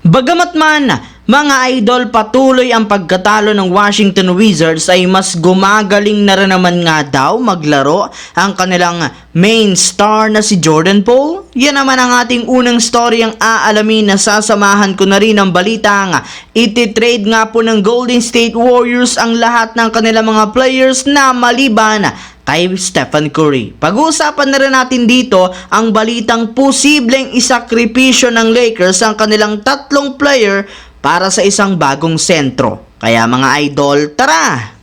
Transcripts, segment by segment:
Bagamat man, mga idol, patuloy ang pagkatalo ng Washington Wizards ay mas gumagaling na rin naman nga daw maglaro ang kanilang main star na si Jordan Poole. Yan naman ang ating unang story ang aalamin na sasamahan ko na rin ang balita nga ititrade nga po ng Golden State Warriors ang lahat ng kanilang mga players na maliban kay Stephen Curry. Pag-uusapan na rin natin dito ang balitang posibleng isakripisyo ng Lakers ang kanilang tatlong player para sa isang bagong sentro. Kaya mga idol, tara!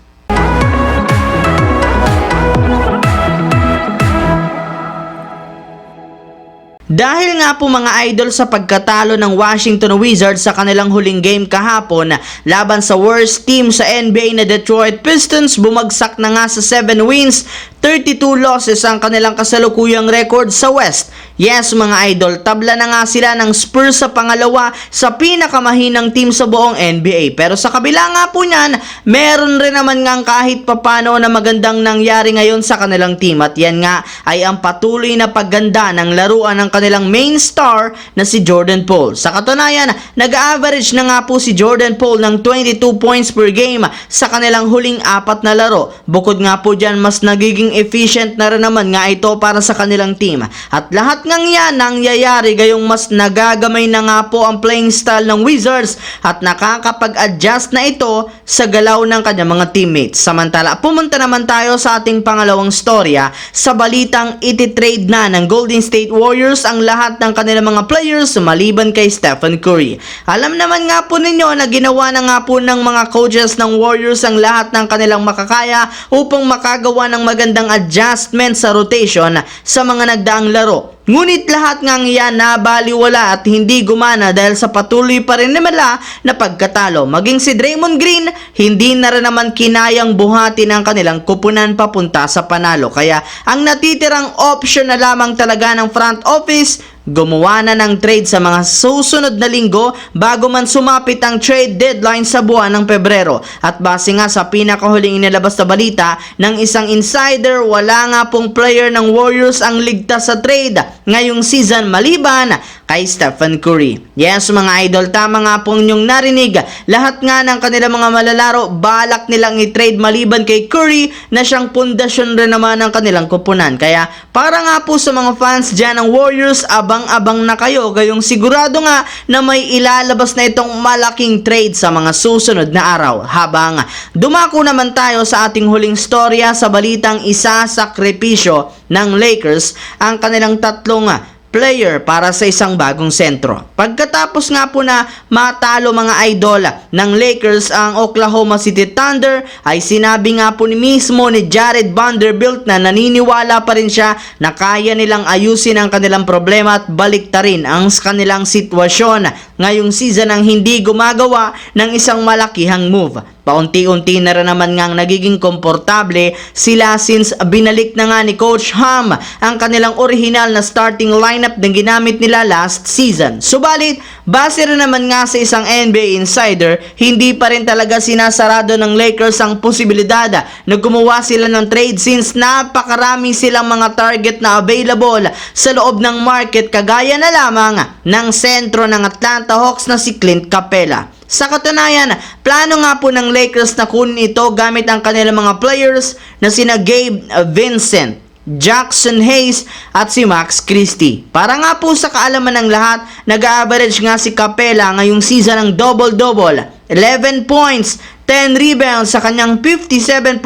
Dahil nga po mga idol sa pagkatalo ng Washington Wizards sa kanilang huling game kahapon laban sa worst team sa NBA na Detroit Pistons, bumagsak na nga sa 7 wins, 32 losses ang kanilang kasalukuyang record sa West. Yes mga idol, tabla na nga sila ng Spurs sa pangalawa sa pinakamahinang team sa buong NBA. Pero sa kabila nga po niyan, meron rin naman nga kahit papano na magandang nangyari ngayon sa kanilang team. At yan nga ay ang patuloy na pagganda ng laruan ng kanilang main star na si Jordan Poole. Sa katunayan, nag-average na nga po si Jordan Poole ng 22 points per game sa kanilang huling 4 na laro. Bukod nga po dyan, mas nagiging efficient na rin naman nga ito para sa kanilang team. At lahat ngang yan nangyayari gayong mas nagagamay na nga po ang playing style ng Wizards at nakakapag-adjust na ito sa galaw ng kanyang mga teammates. Samantala, pumunta naman tayo sa ating pangalawang storya sa balitang ititrade na ng Golden State Warriors ang lahat ng kanilang mga players maliban kay Stephen Curry. Alam naman nga po ninyo na ginawa na nga po ng mga coaches ng Warriors ang lahat ng kanilang makakaya upang makagawa ng magandang adjustment sa rotation sa mga nagdaang laro. Ngunit lahat ngang yan nabaliwala at hindi gumana dahil sa patuloy pa rin nila na pagkatalo. Maging si Draymond Green, hindi na rin naman kinayang buhatin ang kanilang kupunan papunta sa panalo. Kaya ang natitirang option na lamang talaga ng front office, gumawa na ng trade sa mga susunod na linggo bago man sumapit ang trade deadline sa buwan ng Pebrero. At base nga sa pinakahuling inilabas na balita ng isang insider, wala nga pong player ng Warriors ang ligtas sa trade ngayong season maliban kay Stephen Curry. Yes mga idol, tama nga po inyong narinig. Lahat nga ng kanilang mga malalaro balak nilang i-trade maliban kay Curry na siyang pundasyon rin naman ng kanilang kupunan. Kaya para nga po sa mga fans dyan ng Warriors, abang-abang na kayo gayong sigurado nga na may ilalabas na itong malaking trade sa mga susunod na araw. Habang dumako naman tayo sa ating huling storya sa balitang isasakripisyo ng Lakers ang kanilang tatlong player para sa isang bagong sentro. Pagkatapos nga po na matalo mga idol ng Lakers ang Oklahoma City Thunder, ay sinabi nga po mismo ni Jared Vanderbilt na naniniwala pa rin siya na kaya nilang ayusin ang kanilang problema at baliktarin ang kanilang sitwasyon ngayong season ang hindi gumagawa ng isang malakihang move. Paunti-unti na rin naman ngang nagiging komportable sila since binalik na nga ni Coach Ham ang kanilang original na starting lineup na ginamit nila last season. Subalit, base rin naman nga sa isang NBA insider, hindi pa rin talaga sinasarado ng Lakers ang posibilidad na gumawa sila ng trade since napakarami silang mga target na available sa loob ng market kagaya na lamang ng sentro ng Atlanta Hawks na si Clint Capela. Sa katunayan, plano nga po ng Lakers na kunin ito gamit ang kanilang mga players na sina Gabe Vincent, Jackson Hayes at si Max Christie. Para nga po sa kaalaman ng lahat, nag-average nga si Capela ngayong season ng double-double, 11 points, 10 rebounds sa kanyang 57%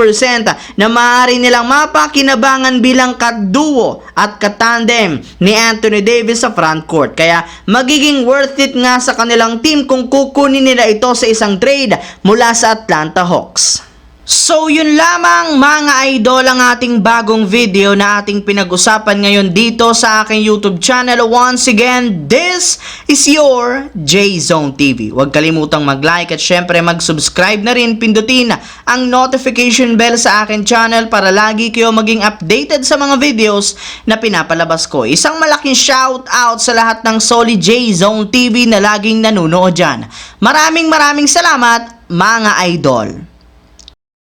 na maaari nilang mapakinabangan bilang kaduo at katandem ni Anthony Davis sa front court. Kaya magiging worth it nga sa kanilang team kung kukunin nila ito sa isang trade mula sa Atlanta Hawks. So yun lamang mga idol ang ating bagong video na ating pinag-usapan ngayon dito sa aking YouTube channel. Once again, this is your J-Zone TV. Huwag kalimutang mag-like at syempre mag-subscribe na rin. Pindutin ang notification bell sa aking channel para lagi kayo maging updated sa mga videos na pinapalabas ko. Isang malaking shout out sa lahat ng solid J-Zone TV na laging nanonood dyan. Maraming salamat mga idol.